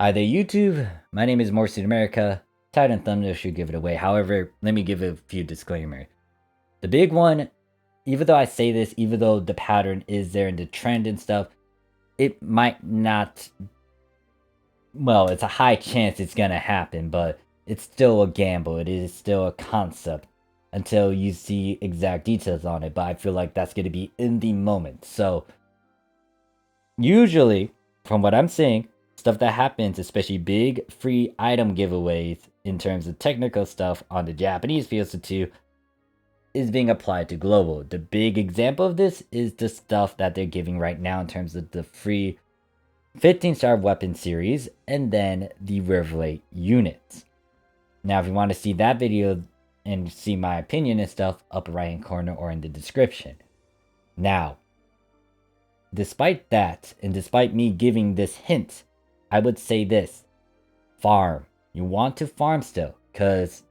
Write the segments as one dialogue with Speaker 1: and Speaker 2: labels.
Speaker 1: Hi there, YouTube. My name is Morrison America. Title and thumbnail should give it away. However, let me give a few disclaimers. The big one, even though I say this, even though the pattern is there and the trend and stuff, it might not. Well, it's a high chance it's gonna happen, but it's still a gamble. It is still a concept until you see exact details on it. But I feel like that's gonna be in the moment. So, usually, from what I'm seeing, stuff that happens, especially big free item giveaways in terms of technical stuff on the Japanese PSO2, is being applied to global. The big example of this is the stuff that they're giving right now in terms of the free 15-star weapon series and then the Riverlight units. Now, if you want to see that video and see my opinion and stuff, upper right hand corner or in the description. Now, despite that, and despite me giving this hint, I would say this. Farm. You want to farm still, because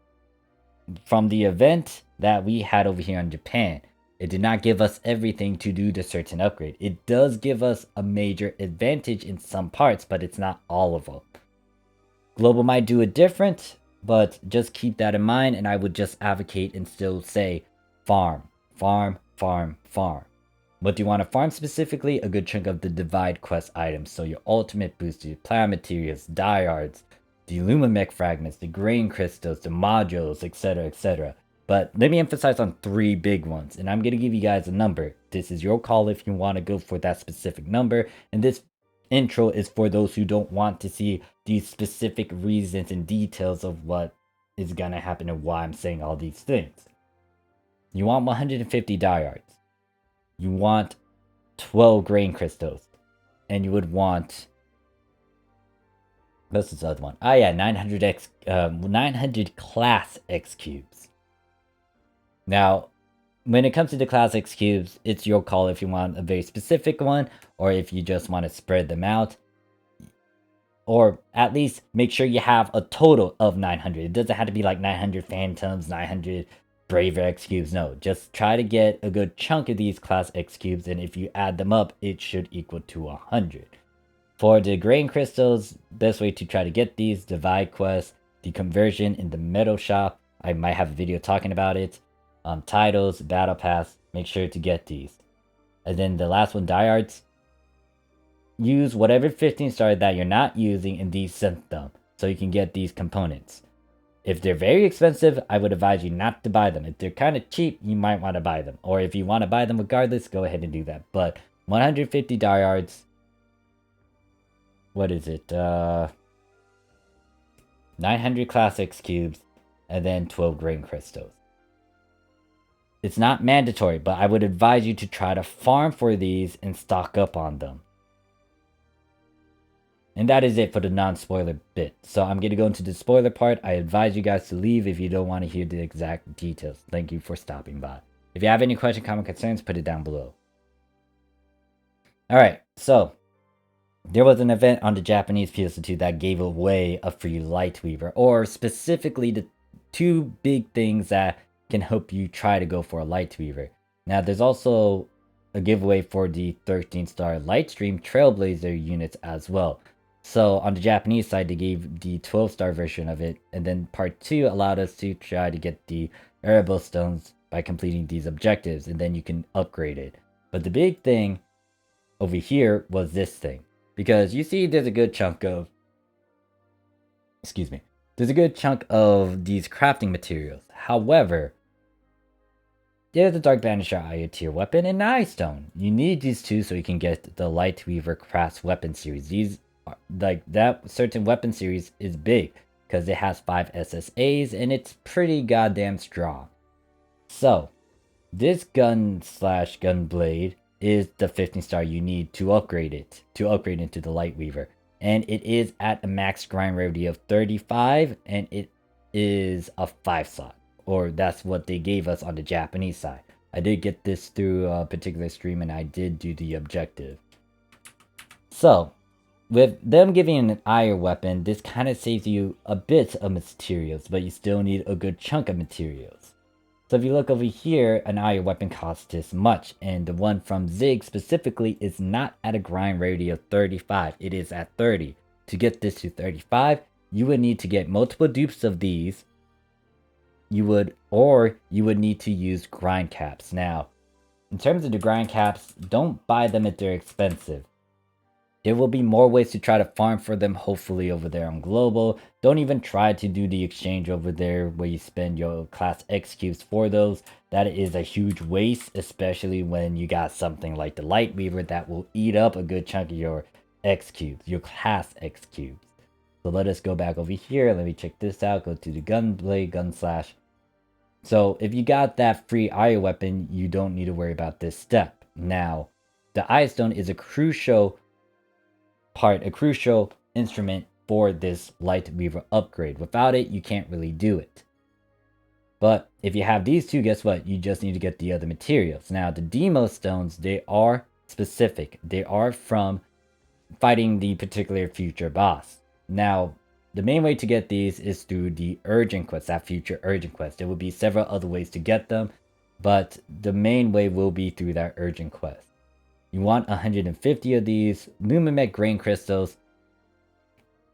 Speaker 1: from the event that we had over here in Japan, it did not give us everything to do the certain upgrade. It does give us a major advantage in some parts, but it's not all of them. Global might do it different, but just keep that in mind, and I would just advocate and still say farm, farm, farm, farm. What do you want to farm specifically? A good chunk of the Divide quest items. So your ultimate boosters, plant materials, diehards, the Lumamech fragments, the grain crystals, the modules, etc, etc. But let me emphasize on 3 big ones. And I'm going to give you guys a number. This is your call if you want to go for that specific number. And this intro is for those who don't want to see these specific reasons and details of what is going to happen and why I'm saying all these things. You want 150 diehards. You want 12 grain crystals. And you would want... what's this other one? Oh yeah, 900 class X cubes. Now, when it comes to the class X cubes, it's your call if you want a very specific one, or if you just want to spread them out. Or at least make sure you have a total of 900. It doesn't have to be like 900 Phantoms, 900 Braver X cubes. No, just try to get a good chunk of these class X cubes, and if you add them up, it should equal to 100. For the grain crystals, best way to try to get these, Divide quest, the conversion in the metal shop. I might have a video talking about it. Titles, battle pass, make sure to get these. And then the last one, diehards. Use whatever 15-star that you're not using and descent them, so you can get these components. If they're very expensive, I would advise you not to buy them. If they're kind of cheap, you might want to buy them. Or if you want to buy them regardless, go ahead and do that. But 150 diehards. What is it? 900 class X cubes. And then 12 grain crystals. It's not mandatory, but I would advise you to try to farm for these and stock up on them. And that is it for the non-spoiler bit. So I'm going to go into the spoiler part. I advise you guys to leave if you don't want to hear the exact details. Thank you for stopping by. If you have any questions, comment, concerns, put it down below. Alright, so there was an event on the Japanese PSO2 that gave away a free Lightweaver, or specifically the 2 big things that can help you try to go for a Lightweaver. Now, there's also a giveaway for the 13-star Lightstream Trailblazer units as well. So on the Japanese side, they gave the 12-star version of it, and then part 2 allowed us to try to get the Erebel stones by completing these objectives, and then you can upgrade it. But the big thing over here was this thing, because you see there's a good chunk of... excuse me. There's a good chunk of these crafting materials. However, there's the Dark Banisher Aya tier weapon and Eyestone. You need these 2 so you can get the Lightweaver Cras Weapon series. These are, like, that certain weapon series is big because it has 5 SSAs and it's pretty goddamn strong. So, this gun blade is the 15-star you need to upgrade it, into the Lightweaver. And it is at a max grind rarity of 35, and it is a 5-slot. Or that's what they gave us on the Japanese side. I did get this through a particular stream, and I did do the objective. So, with them giving an Ire weapon, this kind of saves you a bit of materials, but you still need a good chunk of materials. So if you look over here, an Ire weapon costs this much, and the one from Zieg specifically is not at a grind rarity of 35, it is at 30. to get this to 35, you would need to get multiple dupes of these. You would need to use grind caps. Now, in terms of the grind caps, don't buy them if they're expensive. There will be more ways to try to farm for them, hopefully, over there on Global. Don't even try to do the exchange over there where you spend your Class X cubes for those. That is a huge waste, especially when you got something like the Lightweaver that will eat up a good chunk of your X cubes, your Class X cubes. So let us go back over here. Let me check this out. Go to the Gunblade, Gunslash. So if you got that free eye weapon, you don't need to worry about this step. Now, the Eyestone is a crucial instrument for this Lightweaver upgrade. Without it, you can't really do it. But if you have these two, guess what? You just need to get the other materials. Now, the Demo Stones, they are specific. They are from fighting the particular future boss. Now, the main way to get these is through the urgent quest, that future urgent quest. There will be several other ways to get them, but the main way will be through that urgent quest. You want 150 of these Lumamec grain crystals.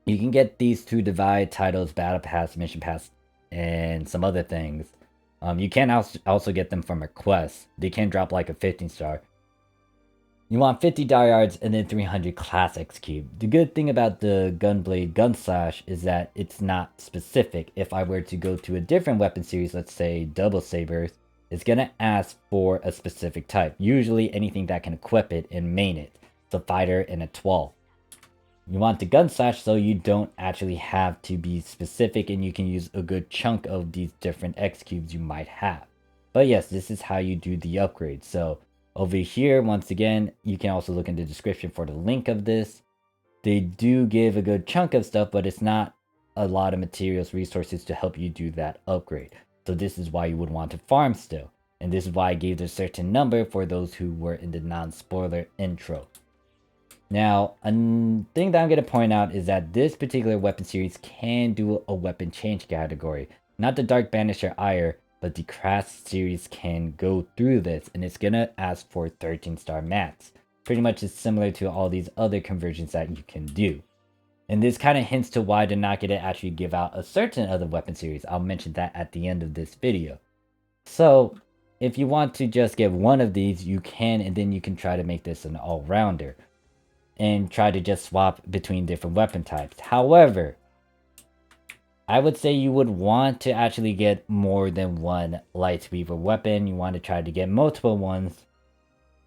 Speaker 1: You can get these through Divide, titles, battle pass, mission pass, and some other things. You can also get them from a quest. They can drop like a 15-star. You want 50 diehards and then 300 Class X cube. The good thing about the Gunblade Gunslash is that it's not specific. If I were to go to a different weapon series, let's say Double Sabers, it's gonna ask for a specific type. Usually anything that can equip it and main it. So fighter and a 12. You want the Gunslash so you don't actually have to be specific and you can use a good chunk of these different X cubes you might have. But yes, this is how you do the upgrade. So over here, once again, you can also look in the description for the link of this. They do give a good chunk of stuff, but it's not a lot of materials, resources to help you do that upgrade. So this is why you would want to farm still. And this is why I gave a certain number for those who were in the non-spoiler intro. Now, a thing that I'm going to point out is that this particular weapon series can do a weapon change category. Not the Dark Banisher Ire, but the Cras series can go through this, and it's going to ask for 13-star mats. Pretty much it's similar to all these other conversions that you can do. And this kind of hints to why they're not going to actually give out a certain other weapon series. I'll mention that at the end of this video. So, if you want to just get one of these, you can, and then you can try to make this an all-rounder. And try to just swap between different weapon types. However, I would say you would want to actually get more than one Lightweaver weapon. You want to try to get multiple ones.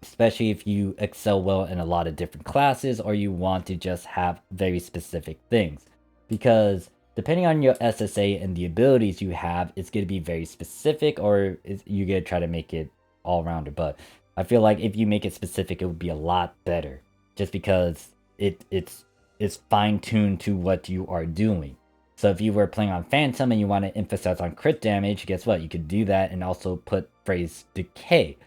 Speaker 1: Especially if you excel well in a lot of different classes, or you want to just have very specific things. Because depending on your SSA and the abilities you have, it's going to be very specific, or you're going to try to make it all-rounder. But I feel like if you make it specific, it would be a lot better. Just because it's fine-tuned to what you are doing. So if you were playing on Phantom and you want to emphasize on crit damage, guess what? You could do that and also put phrase decay.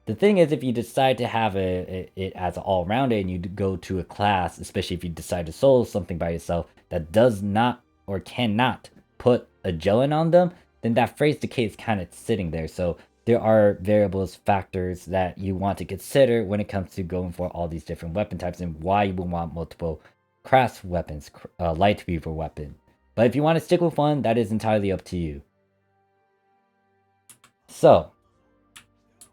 Speaker 1: The thing is, if you decide to have it as an all-rounder and you go to a class, especially if you decide to solo something by yourself that does not or cannot put a gelin on them, then that phrase decay is kind of sitting there. So there are variables, factors that you want to consider when it comes to going for all these different weapon types and why you will want multiple Cras weapons, Lightweaver weapon. But if you want to stick with one, that is entirely up to you. So,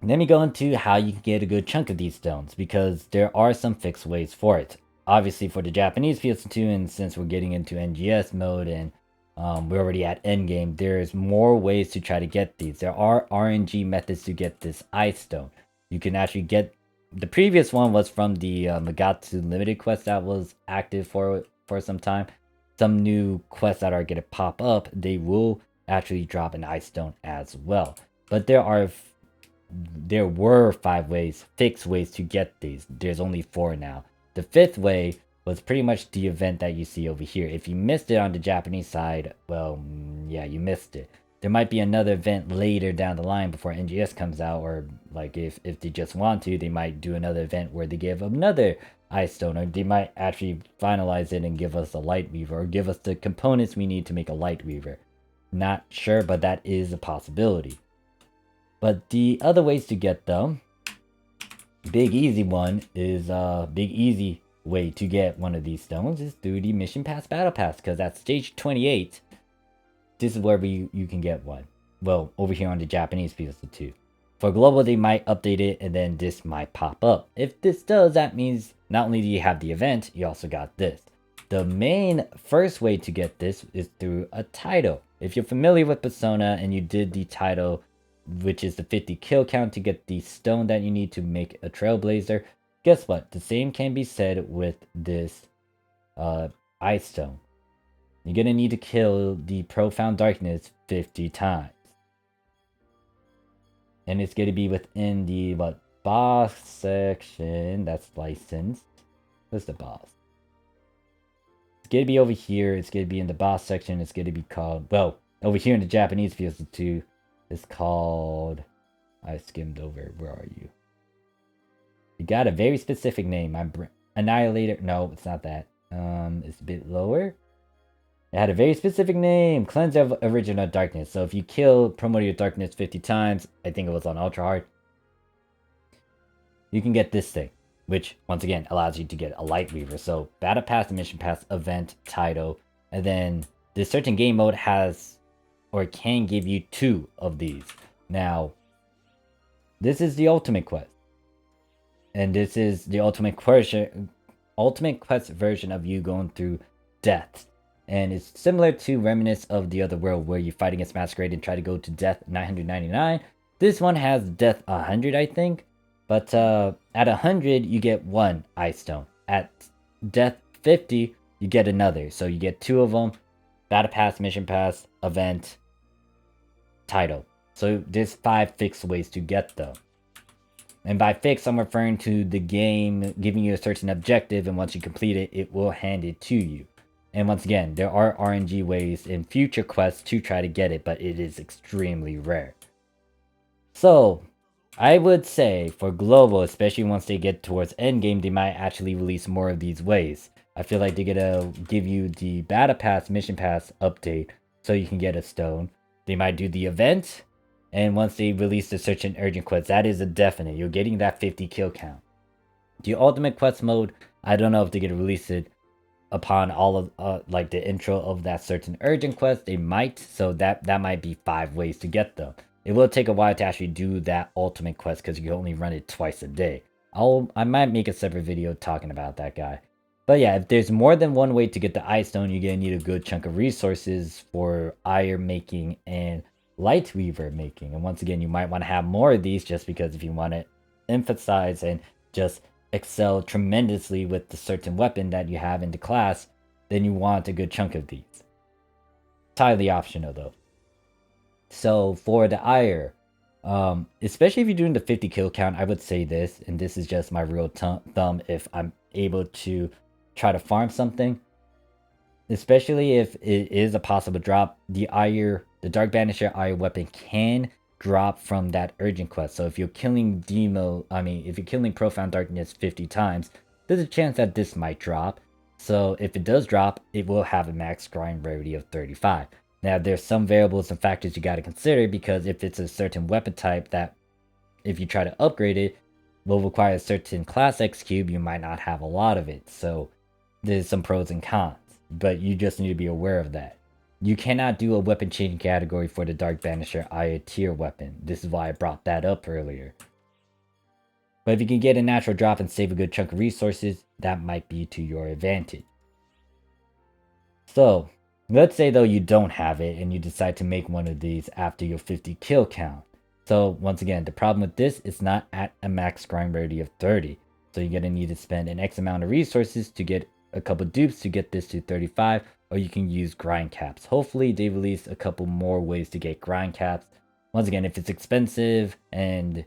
Speaker 1: let me go into how you can get a good chunk of these stones, because there are some fixed ways for it. Obviously for the Japanese PSO2, and since we're getting into NGS mode and we're already at endgame, there's more ways to try to get these. There are RNG methods to get this Eyestone. You can actually get, the previous one was from the Magatsu Limited quest that was active for some time. Some new quests that are going to pop up, they will actually drop an Eyestone as well. But there were 5 ways, fixed ways to get these. There's only 4 now. The 5th way was pretty much the event that you see over here. If you missed it on the Japanese side, well, yeah, you missed it. There might be another event later down the line before NGS comes out, or like if they just want to, they might do another event where they give another Eyestone, or they might actually finalize it and give us a Lightweaver, or give us the components we need to make a Lightweaver. Not sure, but that is a possibility. But the other ways to get them, big easy one is, big easy way to get one of these stones is through the Mission Pass Battle Pass, because at stage 28, this is where you can get one. Well, over here on the Japanese PSO2. For global, they might update it, and then this might pop up. If this does, that means not only do you have the event, you also got this. The main first way to get this is through a title. If you're familiar with Persona and you did the title, which is the 50 kill count to get the stone that you need to make a Trailblazer, guess what? The same can be said with this Eyestone. You're gonna need to kill the Profound Darkness 50 times. And it's gonna be within the boss section that's licensed. What's the boss? It's gonna be over here. It's gonna be in the boss section. It's gonna be called, well, over here in the Japanese PS2, it's called, I skimmed over, where are you? You got a very specific name. Annihilator, no, it's not that. It's a bit lower. It had a very specific name, Cleanse of Original Darkness. So if you kill Primordial Darkness 50 times, I think it was on Ultra Hard, you can get this thing, which once again allows you to get a Lightweaver. So Battle Pass, Mission Pass, Event, Title, and then this certain game mode has or can give you 2 of these. Now, this is the Ultimate Quest. And this is the Ultimate Quest version of you going through death. And it's similar to Remnants of the Other World, where you fight against Masquerade and try to go to death 999. This one has death 100, I think. But at 100, you get 1 Eyestone. At death 50, you get another. So you get 2 of them. Battle Pass, Mission Pass, Event, Title. So there's 5 fixed ways to get them. And by fixed, I'm referring to the game giving you a certain objective, and once you complete it, it will hand it to you. And once again, there are RNG ways in future quests to try to get it, but it is extremely rare. So, I would say for global, especially once they get towards endgame, they might actually release more of these ways. I feel like they're gonna give you the Battle Pass, Mission Pass update so you can get a stone. They might do the event, and once they release the Search and Urgent quest, that is a definite. You're getting that 50 kill count. The Ultimate Quest mode, I don't know if they're gonna release it upon all of like the intro of that certain urgent quest. They might, so that might be 5 ways to get them. It will take a while to actually do that ultimate quest because you can only run it twice a day. I might make a separate video talking about that guy. But yeah, if there's more than one way to get the Eyestone, you're gonna need a good chunk of resources for iron making and Lightweaver making. And once again, you might want to have more of these just because if you want to emphasize and just excel tremendously with the certain weapon that you have in the class, then you want a good chunk of these. It's highly optional though. So for the ire, especially if you're doing the 50 kill count, I would say this, and this is just my real thumb if I'm able to try to farm something, especially if it is a possible drop, the Dark Banisher ire weapon can drop from that urgent quest. So if you're killing if you're killing Profound Darkness 50 times, there's a chance that this might drop. So if it does drop, it will have a max grind rarity of 35. Now there's some variables and factors you got to consider, because if it's a certain weapon type that if you try to upgrade it will require a certain class X cube, you might not have a lot of it. So there's some pros and cons, but you just need to be aware of that. You cannot do a weapon changing category for the Dark Banisher Aya tier weapon. This is why I brought that up earlier. But if you can get a natural drop and save a good chunk of resources, that might be to your advantage. So, let's say though you don't have it and you decide to make one of these after your 50 kill count. So once again, the problem with this is not at a max grind rarity of 30. So you're going to need to spend an X amount of resources to get a couple dupes to get this to 35, or you can use grind caps. Hopefully they release a couple more ways to get grind caps. Once again, if it's expensive and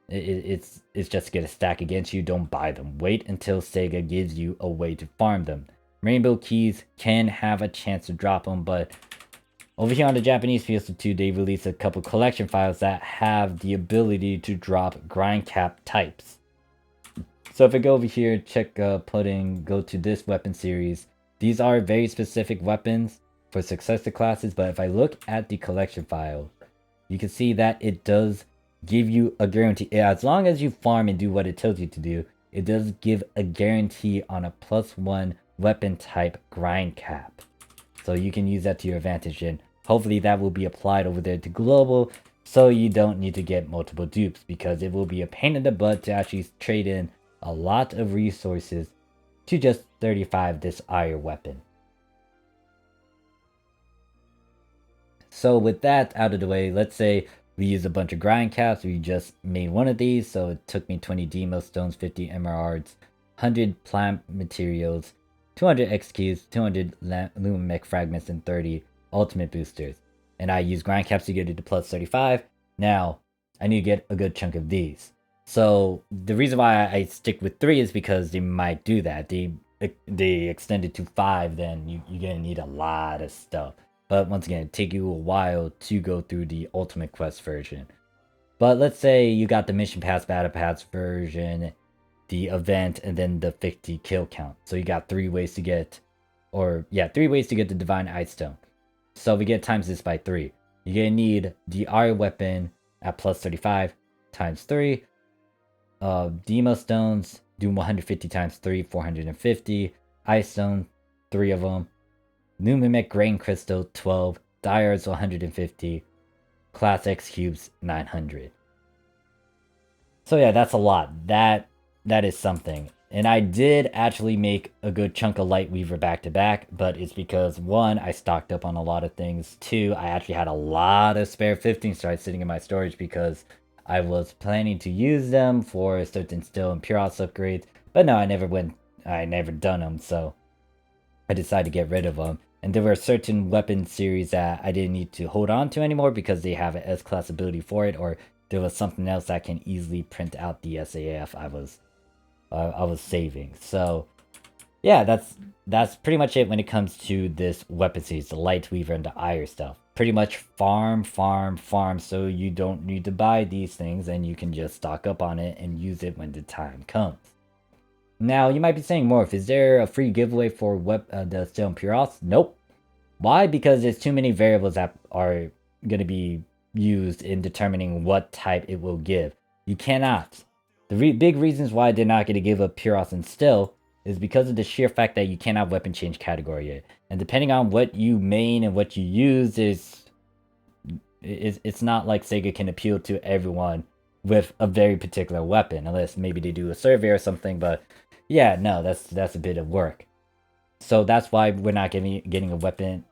Speaker 1: it's just going to stack against you, don't buy them. Wait until Sega gives you a way to farm them. Rainbow keys can have a chance to drop them, but over here on the Japanese PS2, they released a couple collection files that have the ability to drop grind cap types. So if I go over here, check go to this weapon series. These are very specific weapons for successor classes, but if I look at the collection file, you can see that it does give you a guarantee. As long as you farm and do what it tells you to do, it does give a guarantee on a +1 weapon type grind cap. So you can use that to your advantage, and hopefully that will be applied over there to global, so you don't need to get multiple dupes, because it will be a pain in the butt to actually trade in a lot of resources to just 35 this iron weapon. So with that out of the way, let's say we use a bunch of grind caps. We just made one of these, so it took me 20 demo stones, 50 emeralds, 100 plant materials, 200 XQs, 200 lumamech fragments, and 30 ultimate boosters. And I use grind caps to get it to plus 35. Now, I need to get a good chunk of these. So the reason why I stick with 3 is because they might do that. They extend it to 5, then you're gonna need a lot of stuff. But once again, it take you a while to go through the Ultimate Quest version. But let's say you got the Mission Pass, Battle Pass version, the event, and then the 50 kill count. So you got 3 ways to get, 3 ways to get the Divine Eyestone. So we get times this by 3. You're gonna need the Iron Weapon at plus 35 times 3. Demo Stones, do 150 times 3, 450. Eyestone, 3 of them. Lumamech Grain Crystal 12, Dyers 150, Class X Cubes 900. So yeah, that's a lot. That is something. And I did actually make a good chunk of Lightweaver back to back, but it's because 1, I stocked up on a lot of things. 2, I actually had a lot of spare 15 stars sitting in my storage because I was planning to use them for certain Stil and Puras upgrades, but no, I never done them, so I decided to get rid of them. And there were certain weapon series that I didn't need to hold on to anymore because they have an S-class ability for it, or there was something else that can easily print out the SAF I was saving. So yeah, that's pretty much it when it comes to this weapon series, the Lightweaver and the Iron stuff. Pretty much farm, so you don't need to buy these things and you can just stock up on it and use it when the time comes. Now, you might be saying, Morph, is there a free giveaway for the Stil and Puras? Nope. Why? Because there's too many variables that are going to be used in determining what type it will give. You cannot. The big reasons why they're not going to give up Puras and Stil is because of the sheer fact that you cannot weapon change category yet. And depending on what you main and what you use, it's not like Sega can appeal to everyone with a very particular weapon, unless maybe they do a survey or something, but yeah, no, that's a bit of work. So that's why we're not getting a weapon,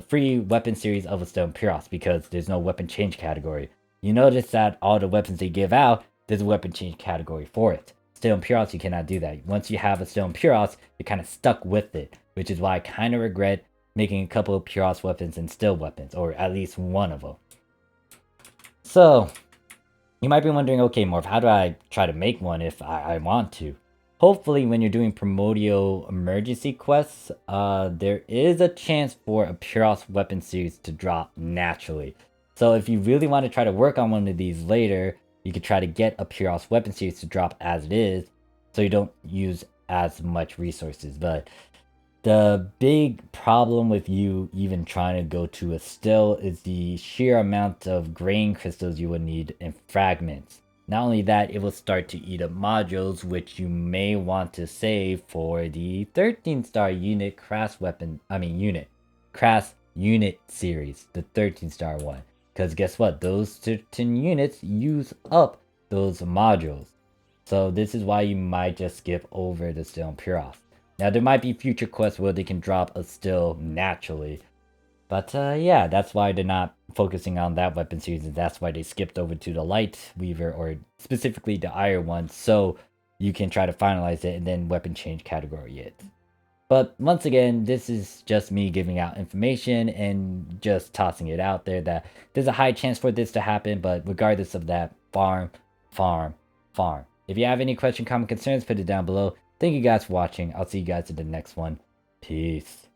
Speaker 1: free weapon series of a Stil and Puras, because there's no weapon change category. You notice that all the weapons they give out, there's a weapon change category for it. Stil and Puras, you cannot do that. Once you have a Stil and Puras, you're kind of stuck with it, which is why I kind of regret making a couple of Puras weapons and Stil weapons, or at least one of them. So, you might be wondering, okay, Morph, how do I try to make one if I want to? Hopefully, when you're doing primordial emergency quests, there is a chance for a Puras weapon series to drop naturally. So if you really want to try to work on one of these later, you could try to get a Puras weapon series to drop as it is, so you don't use as much resources. But the big problem with you even trying to go to a Stil is the sheer amount of grain crystals you would need in fragments. Not only that, it will start to eat up modules, which you may want to save for the 13-star unit Cras Weapon, Cras Unit series, the 13-star one. Because guess what? Those certain units use up those modules. So this is why you might just skip over the Stil and Puras. Now, there might be future quests where they can drop a Stil naturally. But yeah, that's why they're not focusing on that weapon series, and that's why they skipped over to the Lightweaver, or specifically the Iron one, so you can try to finalize it and then weapon change category it. But once again, this is just me giving out information and just tossing it out there that there's a high chance for this to happen, but regardless of that, farm. If you have any question, comment, concerns, put it down below. Thank you guys for watching. I'll see you guys in the next one. Peace.